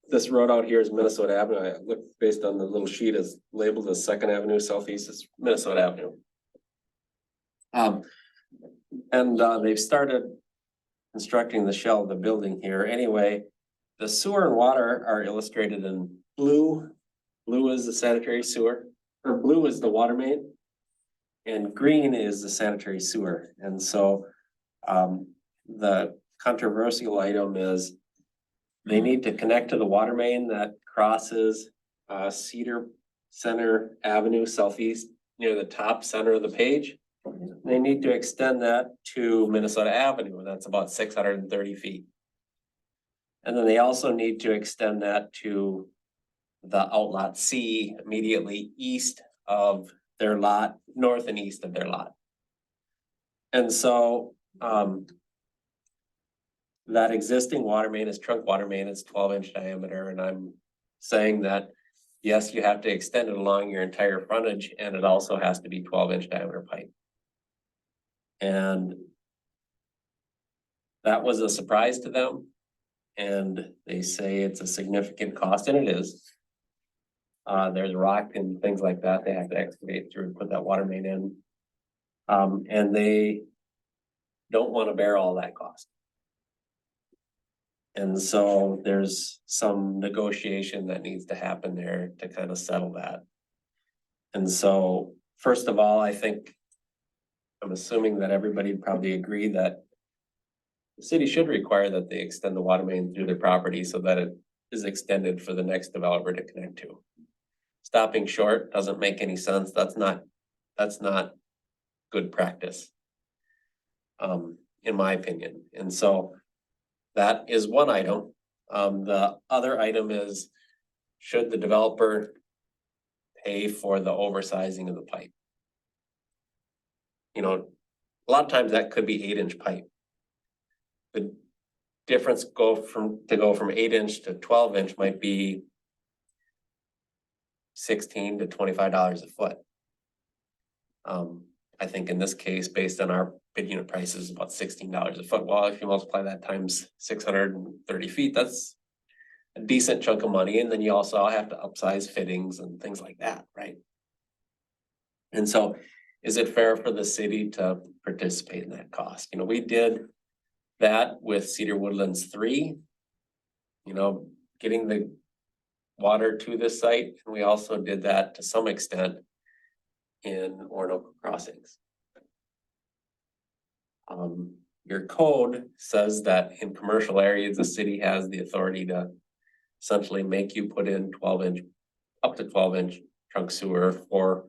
this road out here is Minnesota Avenue. I looked based on the little sheet is labeled as Second Avenue Southeast, it's Minnesota Avenue. They've started constructing the shell of the building here. Anyway, the sewer and water are illustrated in blue. Blue is the sanitary sewer, or blue is the water main. And green is the sanitary sewer. And so, the controversial item is they need to connect to the water main that crosses Cedar Center Avenue Southeast near the top center of the page. They need to extend that to Minnesota Avenue, and that's about 630 feet. And then they also need to extend that to the outlot C immediately east of their lot, north and east of their lot. And so, that existing water main is trunk water main, it's 12-inch diameter, and I'm saying that, yes, you have to extend it along your entire frontage, and it also has to be 12-inch diameter pipe. And that was a surprise to them, and they say it's a significant cost, and it is. There's rock and things like that they have to excavate through and put that water main in. And they don't want to bear all that cost. And so there's some negotiation that needs to happen there to kind of settle that. And so, first of all, I think, I'm assuming that everybody probably agree that the city should require that they extend the water main through their property so that it is extended for the next developer to connect to. Stopping short doesn't make any sense. That's not good practice. In my opinion. And so that is one item. The other item is, should the developer pay for the oversizing of the pipe? You know, a lot of times that could be 8-inch pipe. The difference to go from 8-inch to 12-inch might be $16 to $25 a foot. I think in this case, based on our bid unit prices, about $16 a foot. Well, if you multiply that times 630 feet, that's a decent chunk of money, and then you also have to upsize fittings and things like that, right? And so, is it fair for the city to participate in that cost? You know, we did that with Cedar Woodlands 3. You know, getting the water to this site, and we also did that to some extent in Orinoco Crossings. Your code says that in commercial areas, the city has the authority to essentially make you put in 12-inch, up to 12-inch trunk sewer for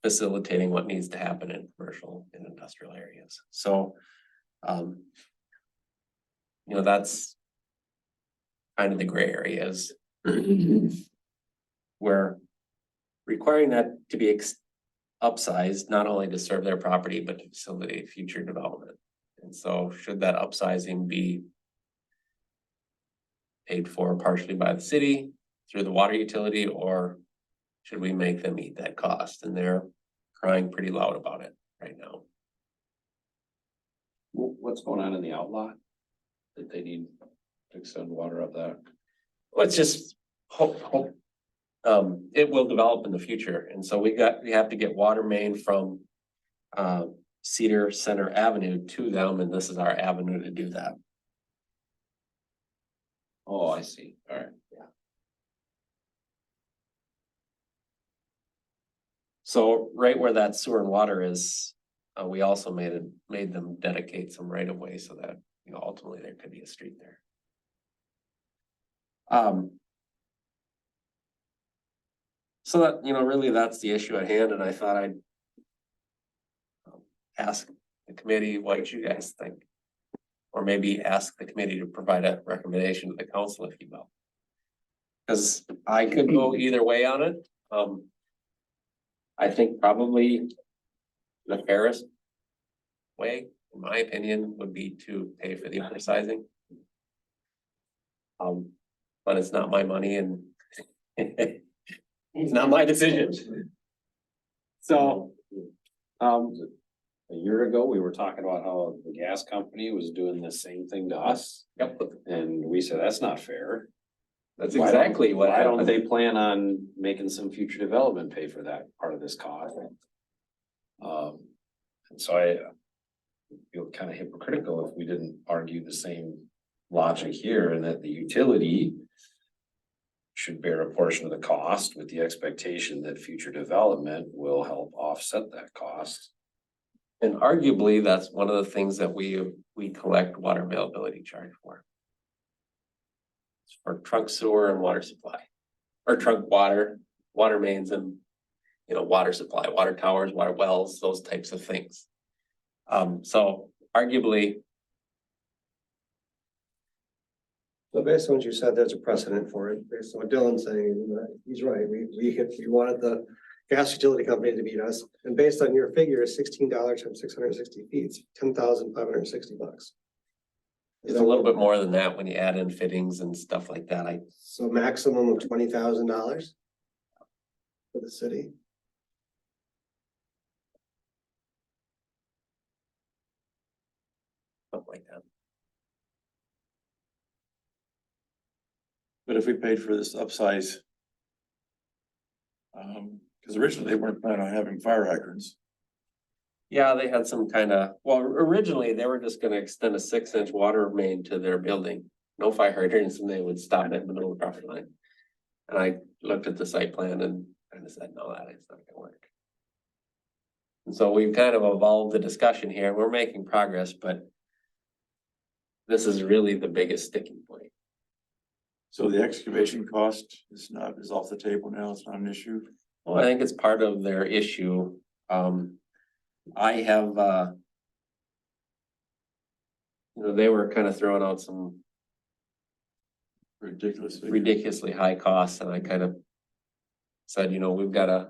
facilitating what needs to happen in commercial and industrial areas. So, you know, that's kind of the gray areas where requiring that to be upsized, not only to serve their property, but to facilitate future development. And so should that upsizing be paid for partially by the city through the water utility, or should we make them eat that cost? And they're crying pretty loud about it right now. What's going on in the outlot? That they need to extend water up that? Let's just hope it will develop in the future. And so we have to get water main from Cedar Center Avenue to them, and this is our avenue to do that. Oh, I see. All right. So right where that sewer and water is, we also made them dedicate some right of way so that, you know, ultimately there could be a street there. So that, you know, really that's the issue at hand, and I thought I'd ask the committee what you guys think. Or maybe ask the committee to provide a recommendation to the council, if you will. Because I could go either way on it. I think probably the fairest way, in my opinion, would be to pay for the upsizing. But it's not my money and it's not my decision. So, A year ago, we were talking about how the gas company was doing the same thing to us. yep, And we said, that's not fair. that's exactly what Why don't happened. they plan on making some future development pay for that part of this cost? And so I feel kind of hypocritical if we didn't argue the same logic here, and that the utility should bear a portion of the cost with the expectation that future development will help offset that cost. And arguably, that's one of the things that we collect water availability charge for. It's for trunk sewer and water supply, or trunk water mains and, you know, water supply, water towers, water wells, those types of things. So arguably, So based on what you said, there's a precedent for it. Based on what Dylan's saying, he's right. We wanted the gas utility company to beat us. And based on your figure, $16 times 660 feet, $10,560. it's a little bit more than that when you add in fittings and stuff like that. So maximum of $20,000 for the city. Something like that. But if we paid for this upsize. Because originally they weren't planning on having fire hydrants. Yeah, they had some kind of, well, originally they were just gonna extend a 6-inch water main to their building. No fire hydrants, and they would stop it in the middle of the property line. And I looked at the site plan and kind of said, no, that is not gonna work. And so we've kind of evolved the discussion here. We're making progress, but this is really the biggest sticking point. So the excavation cost is off the table now. It's not an issue. Well, I think it's part of their issue. I have, you know, they were kind of throwing out some ridiculously high costs, and I kind of said, you know, we've got a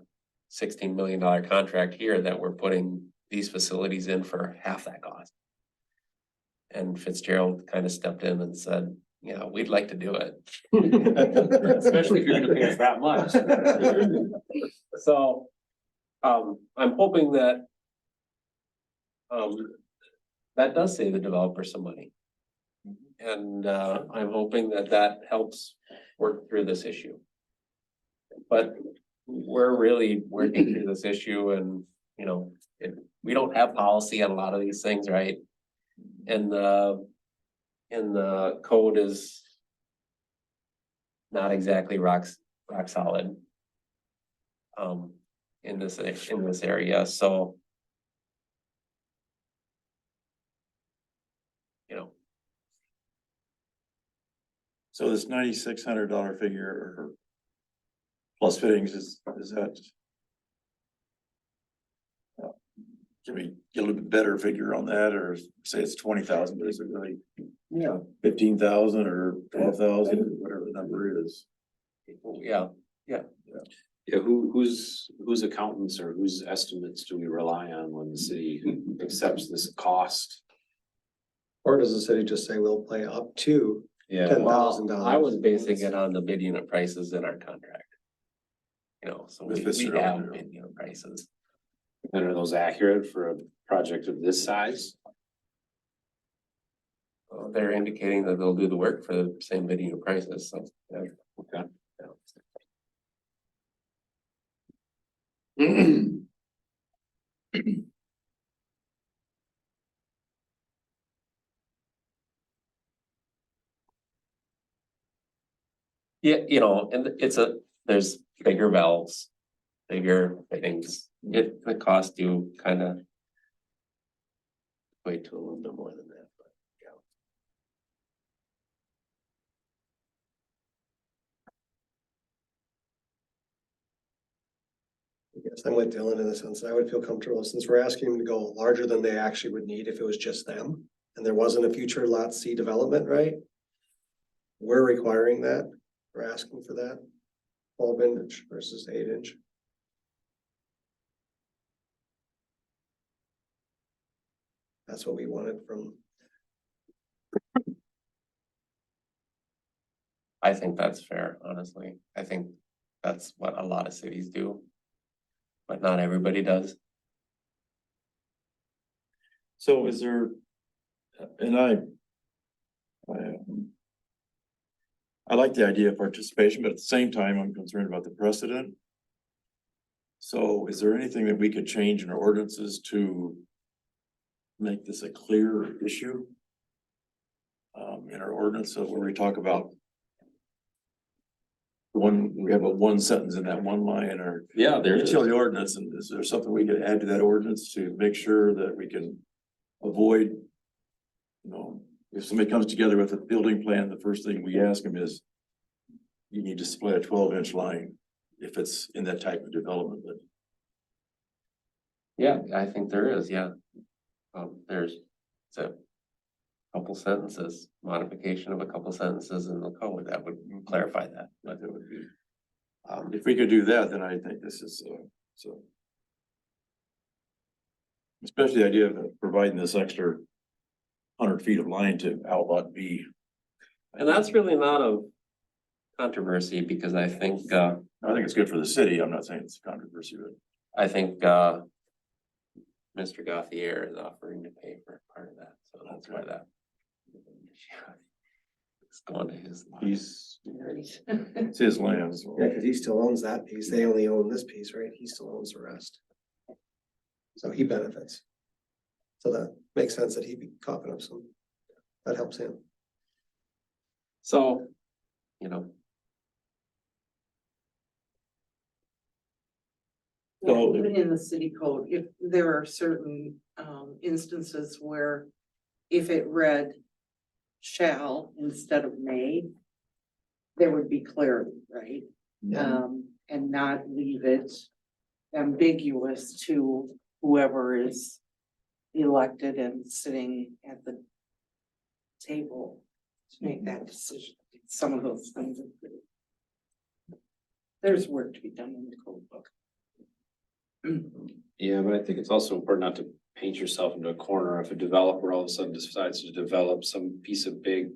$16 million contract here that we're putting these facilities in for half that cost. And Fitzgerald kind of stepped in and said, yeah, we'd like to do it. Especially if you're gonna pay us that much. So, I'm hoping that. That does save the developer some money. And, I'm hoping that that helps work through this issue. But we're really working through this issue and, you know, we don't have policy on a lot of these things, right? And the code is not exactly rock solid. In this area, so. You know, So this $9,600 figure or plus fittings is that? Can we get a little bit better figure on that, or say it's 20,000, but is it really yeah, 15,000 or 12,000, whatever the number is? yeah, Yeah, whose accountants or whose estimates do we rely on when the city accepts this cost? Or does the city just say we'll pay up to Yeah, $10,000? I was basing it on the bid unit prices in our contract. You know, so With we Fitzgerald, have yeah. bid unit prices. and are those accurate for a project of this size? They're indicating that they'll do the work for the same bid unit prices, so. Yeah. Okay. Yeah, you know, and there's bigger valves, bigger fittings, it cost you kind of. Way to a little bit more than that, but yeah. I guess I'm with Dylan in the sense that I would feel comfortable since we're asking them to go larger than they actually would need if it was just them. And there wasn't a future lot C development, right? We're requiring that, we're asking for that. 12" versus 8". That's what we wanted from, I think that's fair, honestly. I think that's what a lot of cities do. But not everybody does. So is there, and I like the idea of participation, but at the same time, I'm concerned about the precedent. So is there anything that we could change in our ordinances to make this a clear issue? In our ordinance, so when we talk about we have a one sentence in that one line, or Yeah, there is. utility ordinance, and is there something we could add to that ordinance to make sure that we can avoid, you know, if somebody comes together with a building plan, the first thing we ask them is, you need to display a 12" line if it's in that type of development, but Yeah, I think there is, yeah. There's a couple sentences, modification of a couple sentences in the code that would clarify that, but it would be. If we could do that, then I think this is, so. Especially the idea of providing this extra 100 feet of line to outlot B. and that's really not a controversy because I think it's good for the city. I'm not saying it's a controversy, but. Mr. Gauthier is offering to pay for part of that, so that's why that. It's going to his. It's his land. So. yeah, cause he still owns that piece, they only own this piece, right? He still owns the rest. So he benefits. So that makes sense that he'd be coughing up some, that helps him. So, you know, Well, even in the city code, if there are certain instances where if it read shall instead of may, there would be clarity, right? And not leave it ambiguous to whoever is elected and sitting at the table to make that decision. Some of those things. There's work to be done in the code book. Yeah, but I think it's also important not to paint yourself into a corner. If a developer all of a sudden decides to develop some piece of big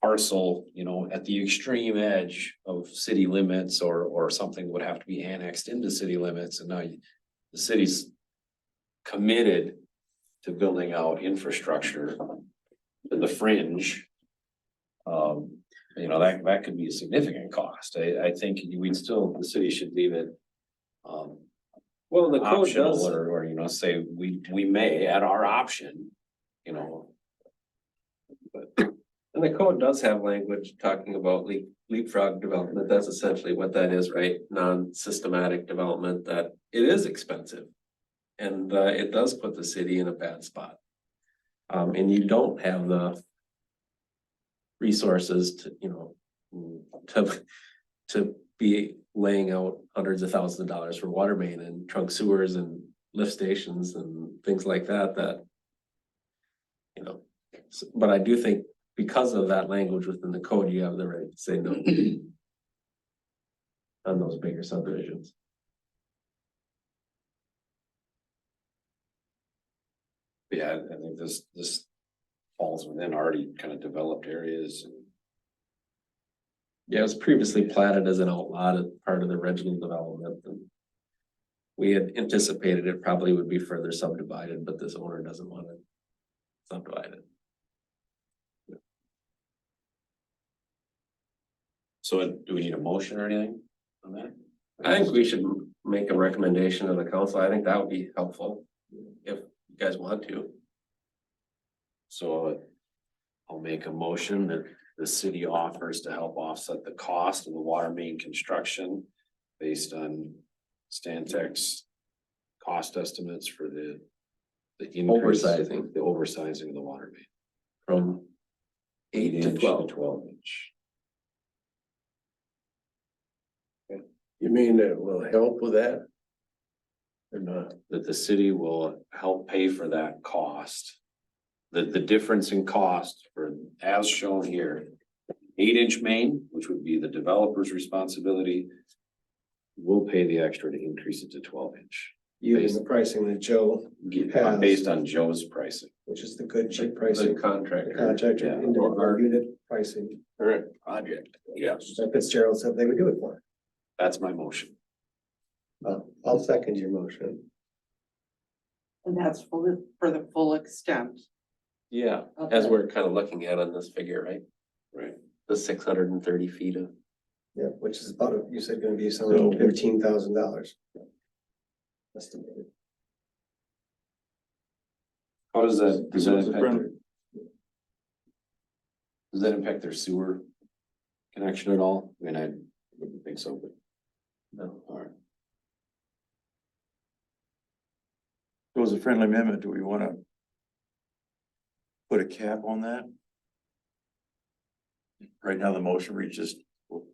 parcel, you know, at the extreme edge of city limits or something would have to be annexed into city limits and now the city's committed to building out infrastructure to the fringe. You know, that could be a significant cost. I think the city should leave it Well, the code optional does, or, you know, say we may at our option, you know. and the code does have language talking about leapfrog development. That's essentially what that is, right? Non-systematic development, that it is expensive. And it does put the city in a bad spot. And you don't have the resources to, you know, to be laying out hundreds of thousands of dollars for water main and trunk sewers and lift stations and things like that, you know, but I do think because of that language within the code, you have the right to say no on those bigger subdivisions. Yeah, I think this falls within already kind of developed areas. Yeah, it was previously platted as an outlot as part of the original development and we had anticipated it probably would be further subdivided, but this owner doesn't want it subdivided. So do we need a motion or anything on that? I think we should make a recommendation to the council. I think that would be helpful if you guys want to. So I'll make a motion that the city offers to help offset the cost of the water main construction based on Stantec's cost estimates for the increase, Oversizing. the oversizing of the water main. From 8 to 12. 12 inch. You mean that will help with that? Or not? That the city will help pay for that cost. The difference in cost for, as shown here, 8-inch main, which would be the developer's responsibility. We'll pay the extra to increase it to 12-inch. Using the pricing that Joe, Has. Based on Joe's pricing. which is the good cheap The pricing, contractor. the contractor, Yeah. individual unit pricing. Current project. Yes. That Fitzgerald said they would do it for. That's my motion. I'll second your motion. And that's for the full extent. Yeah, of as it. we're kind of looking at on this figure, right? Right. The 630 feet of. Yeah, which is about, you said gonna be something like $15,000. Estimated. How does that, So it's a friend- does that impact their sewer connection at all? I mean, I wouldn't think so, but. No. All right. So as a friendly amendment, do we wanna put a cap on that? Right now, the motion reaches, we'll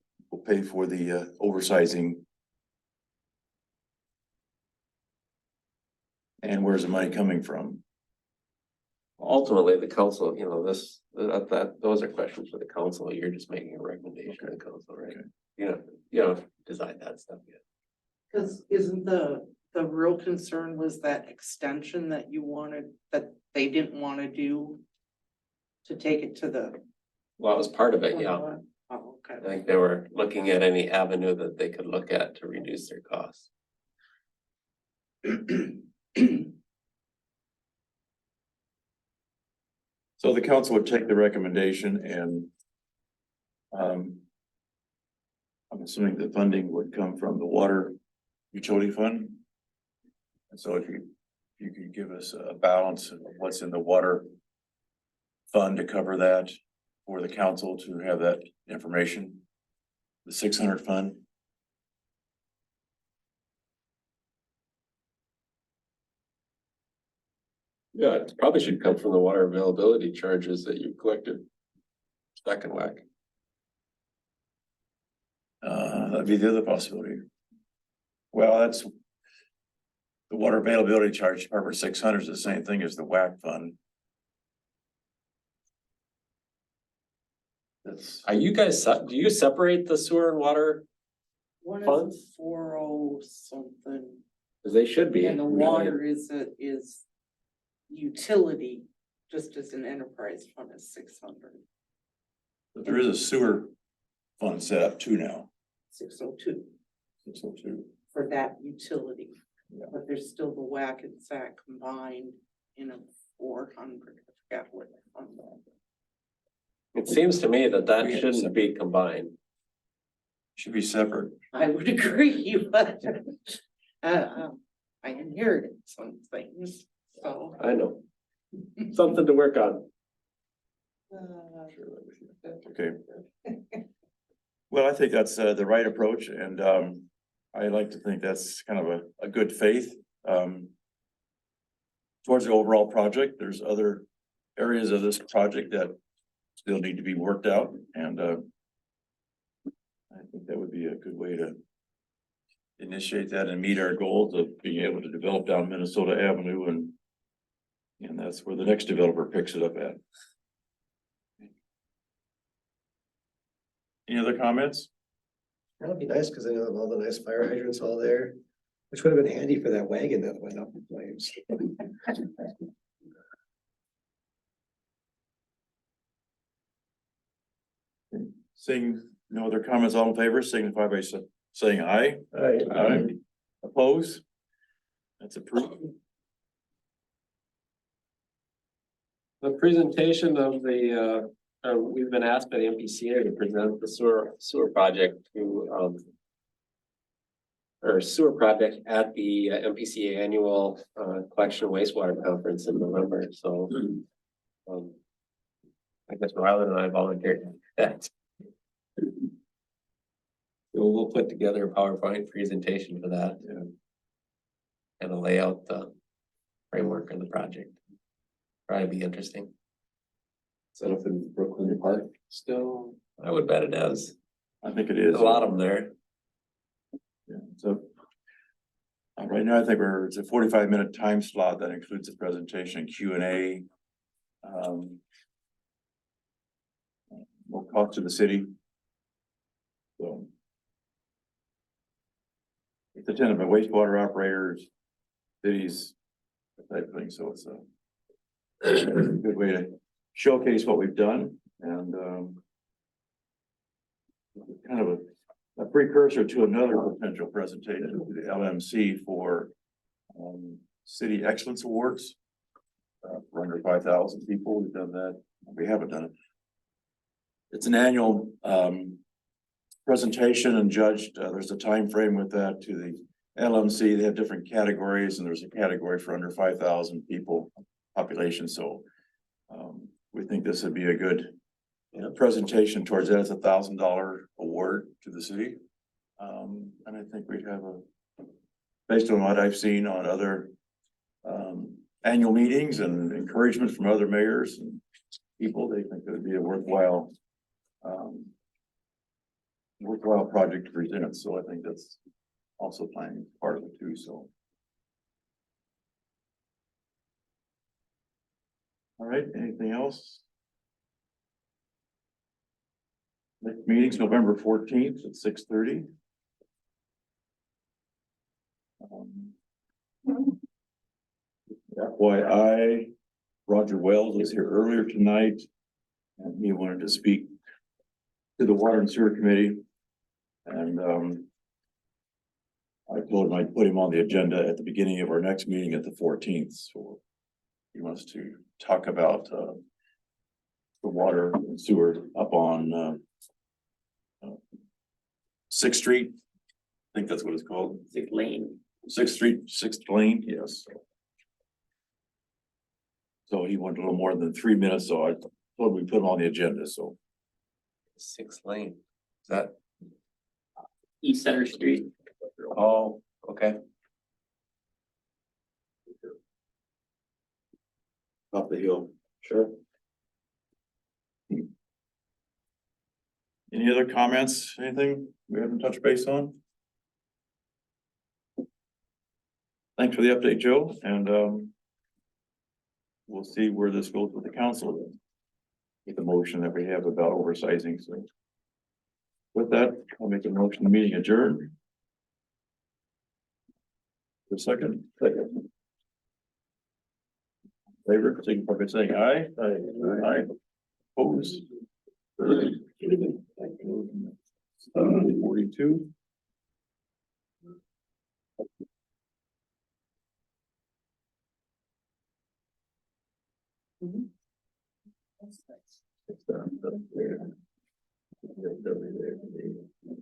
pay for the oversizing. And where's the money coming from? Ultimately, the council, you know, those are questions for the council. You're just making a recommendation to the council, right? Okay. You know, decide that stuff yet. Cause isn't the real concern was that extension that you wanted, that they didn't wanna do? To take it to the. Well, that was part of it, yeah. Oh, I okay. think they were looking at any avenue that they could look at to reduce their costs. So the council would take the recommendation and. I'm assuming the funding would come from the water utility fund. And so if you could give us a balance of what's in the water fund to cover that for the council to have that information. The 600 fund. Yeah, it probably should come from the water availability charges that you collected. Second whack. That'd be the other possibility. Well, that's. The water availability charge, Department 600 is the same thing as the WAC fund. That's, Are you guys, do you separate the sewer and water? One Funds? is 40 something, Cause they should be. and the water is utility, just as an enterprise fund is 600. But there is a sewer fund set up too now. 602 So too. for that utility. Yeah. But there's still the whack and sack combined in a 400, I forgot what fund that is. It seems to me that that We- shouldn't be combined. Should be separate. I would agree, but I inherited some things, so. I know. Something to work on. Okay. Well, I think that's the right approach and I like to think that's kind of a good faith. Towards the overall project, there's other areas of this project that still need to be worked out and I think that would be a good way to initiate that and meet our goals of being able to develop down Minnesota Avenue and that's where the next developer picks it up at. Any other comments? That would be nice, because I know all the nice fire hydrants all there, which would have been handy for that wagon that went up in flames. Seeing no other comments, all in favor, signify by saying aye. Aye. Aye. Oppose? That's approved. The presentation of we've been asked by the MPCA to present the sewer project to, or sewer project at the MPCA annual, collection of wastewater conference in November, so. I guess Rylan and I volunteered that. So we'll put together a PowerPoint presentation for that. And to lay out the framework of the project. Probably be interesting. Set up in Brooklyn Park still. I would bet it does. I think it There's is. a lot of them there. Yeah, so. Right now, I think it's a 45-minute time slot that includes the presentation, Q&A. No cost to the city. So. It's attended by wastewater operators, cities, that type of thing, so it's a good way to showcase what we've done and kind of a precursor to another potential presentation to the LMC for City Excellence Awards. For under 5,000 people, we've done that. We haven't done it. It's an annual presentation and judged. There's a time frame with that to the LMC. They have different categories and there's a category for under 5,000 people population. So we think this would be a good presentation towards that. It's $1,000 award to the city. And I think we'd have based on what I've seen on other annual meetings and encouragement from other mayors and people, they think it would be a worthwhile project to present. So I think that's also planning part of it too, so. All right, anything else? Next meeting's November 14th at 6:30. FYI, Roger Wells was here earlier tonight. And he wanted to speak to the Water and Sewer Committee. And I told him I'd put him on the agenda at the beginning of our next meeting at the 14th, so he wants to talk about the water and sewer up on 6th Street. I think that's what it's called. 6th Lane. 6th Street, 6th Lane, yes. So he wanted a little more than 3 minutes, so I told him we put him on the agenda, so. 6th Lane. Is that? East Center Street. Oh, okay. Up the hill. Sure. Any other comments, anything we haven't touched base on? Thanks for the update, Joe, and we'll see where this goes with the council. With the motion that we have about oversizing, so. With that, I'll make a motion, the meeting adjourned. For a second. Favor, signify by saying aye. Aye. Opposed. 42. It's not up there.